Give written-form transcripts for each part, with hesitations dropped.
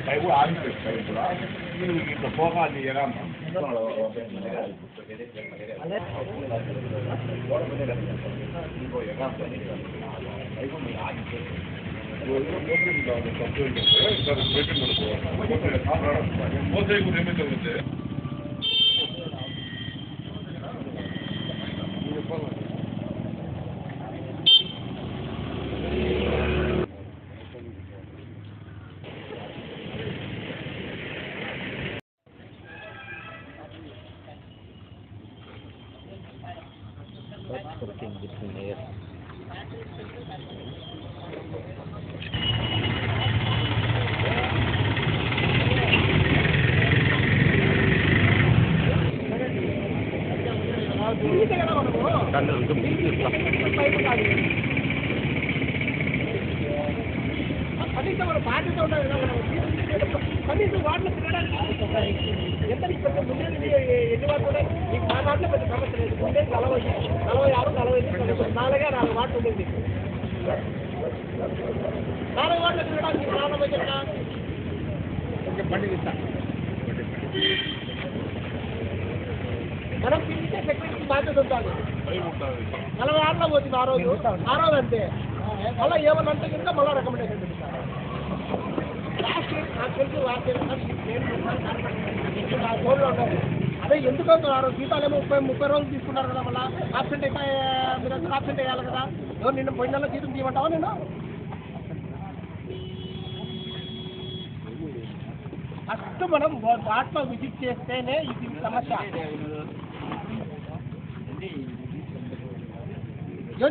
Saya buat apa? Saya buat. Ini kita fokus di yang apa? కనీసం వాటిలో తినడానికి ఎంత ముందే ఎన్ని వాటి ఉన్నాయి మీకు మా దాంట్లో పెద్ద సమస్య లేదు. ముందే 46, 48, 4 వాటి ఉండేది. 4 వాటిలో తినడానికి ప్రారంభం ఎట్లా పండిస్తా మనం తింటే సెక్యూరిటీ బాధ్యత ఉంటుంది. 46లో పోతుంది ఆ రోజు అంతే. మళ్ళీ ఏమన్నా అంటే కనుక మళ్ళీ రికమెండేషన్ పెడతారు. నాకు తెలిసి ఫోన్లో ఉండాలి. అదే ఎందుకు అవుతున్నారు జీతాలేమో 30 రోజులు తీసుకున్నారు కదా. మళ్ళీ ఆబ్సెంట్ అయితే మీరు అందరూ ఆబ్సెంట్ అయ్యాలి కదా. ఎవరు నిన్న పోయిన నెలలో జీతం తీయమంటావా? నేను ఫస్ట్ మనం వాటిలో విజిట్ చేస్తేనే ఇది సమస్య.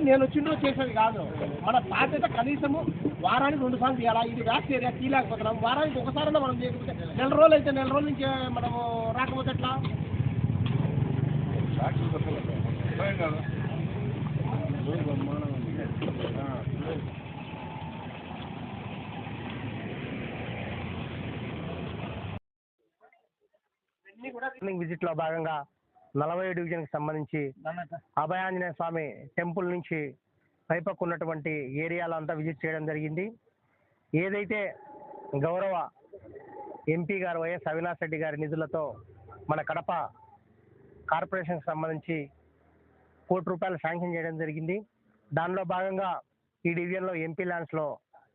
నేను వచ్చిండ్రో చేసేది కాదు. మన బాధ్యత కనీసము వారానికి 2 సార్లు తీయాలా. ఇది వ్యాక్స్ ఏరియా తీయలేకపోతున్నాం. వారానికి ఒకసారైనా మనం చేయకపోతే నెల రోజులు అయితే నెల రోజుల నుంచి మనము రాకపోతే ఎట్లా? విజిట్ లో భాగంగా 40 డివిజన్ కి సంబంధించి అభయాంజనేయ స్వామి టెంపుల్ నుంచి పైపక్కు ఉన్నటువంటి ఏరియాలో అంతా విజిట్ చేయడం జరిగింది. ఏదైతే గౌరవ ఎంపీ గారు వైఎస్ అవినాష్ రెడ్డి గారి నిధులతో మన కడప కార్పొరేషన్కి సంబంధించి ₹1 కోటి శాంక్షన్ చేయడం జరిగింది. దానిలో భాగంగా ఈ డివిజన్లో ఎంపీ ల్యాండ్స్లో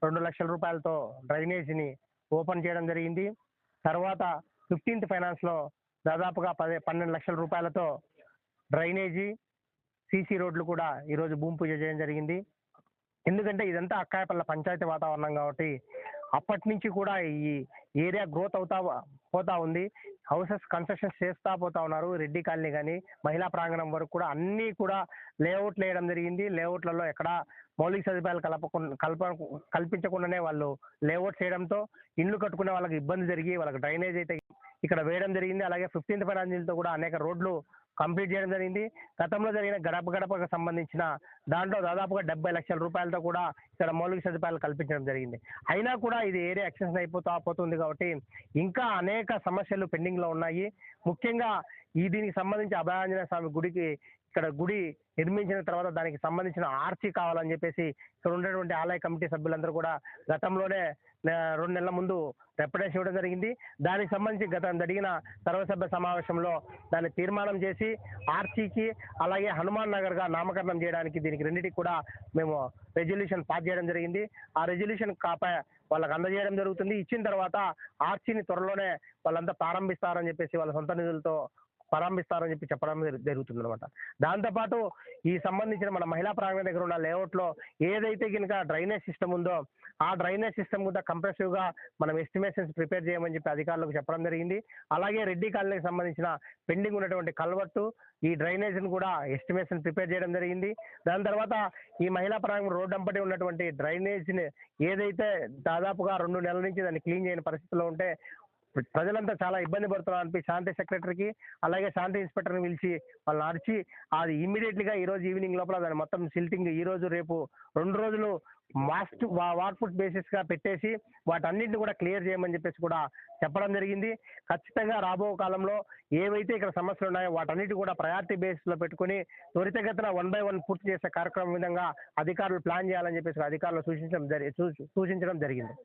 ₹2 లక్షలతో డ్రైనేజీని ఓపెన్ చేయడం జరిగింది. తర్వాత 15th ఫైనాన్స్లో దాదాపుగా 12 లక్షల రూపాయలతో డ్రైనేజీ, సీసీ రోడ్లు కూడా ఈరోజు భూమి పూజ చేయడం జరిగింది. ఎందుకంటే ఇదంతా అక్కాయపల్ల పంచాయతీ వాతావరణం కాబట్టి అప్పటి నుంచి కూడా ఈ ఏరియా గ్రోత్ పోతా ఉంది. హౌసెస్ కన్స్ట్రక్షన్స్ చేస్తూ పోతా ఉన్నారు. రెడ్డి కాలనీ కానీ మహిళా ప్రాంగణం వరకు కూడా అన్నీ కూడా లేఅవుట్లు వేయడం జరిగింది. లేఅవుట్లలో ఎక్కడ మౌలిక సదుపాయాలు కల్పించకుండానే వాళ్ళు లేఅవుట్స్ వేయడంతో ఇండ్లు కట్టుకునే వాళ్ళకి ఇబ్బంది జరిగి వాళ్ళకి డ్రైనేజ్ అయితే ఇక్కడ వేయడం జరిగింది. అలాగే 15th ఫైనాన్స్తో కూడా అనేక రోడ్లు కంప్లీట్ చేయడం జరిగింది. గతంలో జరిగిన గడపకు సంబంధించిన దాంట్లో దాదాపుగా ₹70 లక్షలతో కూడా ఇక్కడ మౌలిక సదుపాయాలు కల్పించడం జరిగింది. అయినా కూడా ఇది ఏరియా ఎక్స్టెన్షన్ పోతుంది కాబట్టి ఇంకా అనేక సమస్యలు పెండింగ్ లో ఉన్నాయి. ముఖ్యంగా దీనికి సంబంధించి అభయాంజనేయ స్వామి గుడికి ఇక్కడ గుడి నిర్మించిన తర్వాత దానికి సంబంధించిన ఆర్చి కావాలని చెప్పేసి ఇక్కడ ఉన్నటువంటి ఆలయ కమిటీ సభ్యులందరూ కూడా గతంలోనే 2 నెలల ముందు రిప్రజెంటేషన్ ఇవ్వడం జరిగింది. దానికి సంబంధించి గతం జరిగిన సర్వసభ్య సమావేశంలో దాన్ని తీర్మానం చేసి ఆర్చికి అలాగే హనుమాన్ నగర్గా నామకరణం చేయడానికి దీనికి రెండింటికి కూడా మేము రెజల్యూషన్ పాస్ చేయడం జరిగింది. ఆ రెజల్యూషన్ కాపీ వాళ్ళకి అందజేయడం జరుగుతుంది. ఇచ్చిన తర్వాత ఆర్చిని త్వరలోనే వాళ్ళంతా ప్రారంభిస్తారని చెప్పేసి వాళ్ళ సొంత నిధులతో ప్రారంభిస్తారని చెప్పడం జరుగుతుంది అనమాట. దాంతోపాటు ఈ సంబంధించిన మన మహిళా ప్రాంగణం దగ్గర ఉన్న లేఅవుట్లో ఏదైతే కనుక డ్రైనేజ్ సిస్టమ్ ఉందో ఆ డ్రైనేజ్ సిస్టమ్ కూడా కంప్రెసివ్గా మనం ఎస్టిమేషన్స్ ప్రిపేర్ చేయమని చెప్పి అధికారులకు చెప్పడం జరిగింది. అలాగే రెడ్డి కాలనీకి సంబంధించిన పెండింగ్ ఉన్నటువంటి కల్వర్టు ఈ డ్రైనేజ్ని కూడా ఎస్టిమేషన్ ప్రిపేర్ చేయడం జరిగింది. దాని తర్వాత ఈ మహిళా ప్రాంగణం రోడ్డు అంపటి ఉన్నటువంటి డ్రైనేజ్ని ఏదైతే దాదాపుగా 2 నెలల నుంచి దాన్ని క్లీన్ చేయని పరిస్థితిలో ఉంటే ప్రజలంతా చాలా ఇబ్బంది పడుతున్నారు అనిపి శాంతి సెక్రటరీకి అలాగే శాంతి ఇన్స్పెక్టర్ని పిలిచి వాళ్ళని అరిచి అది ఇమ్మీడియట్లీగా ఈ రోజు ఈవినింగ్ లోపల దాన్ని మొత్తం సిల్టింగ్ ఈ రోజు రేపు 2 రోజులు వాట్ఫుట్ బేసిస్గా పెట్టేసి వాటన్నింటిని కూడా క్లియర్ చేయమని చెప్పేసి కూడా చెప్పడం జరిగింది. ఖచ్చితంగా రాబో కాలంలో ఏవైతే ఇక్కడ సమస్యలు ఉన్నాయో వాటన్నిటి కూడా ప్రయారిటీ బేస్లో పెట్టుకుని త్వరితగతిన 1 by 1 పూర్తి చేసే కార్యక్రమం విధంగా అధికారులు ప్లాన్ చేయాలని చెప్పేసి అధికారులు సూచించడం జరిగింది.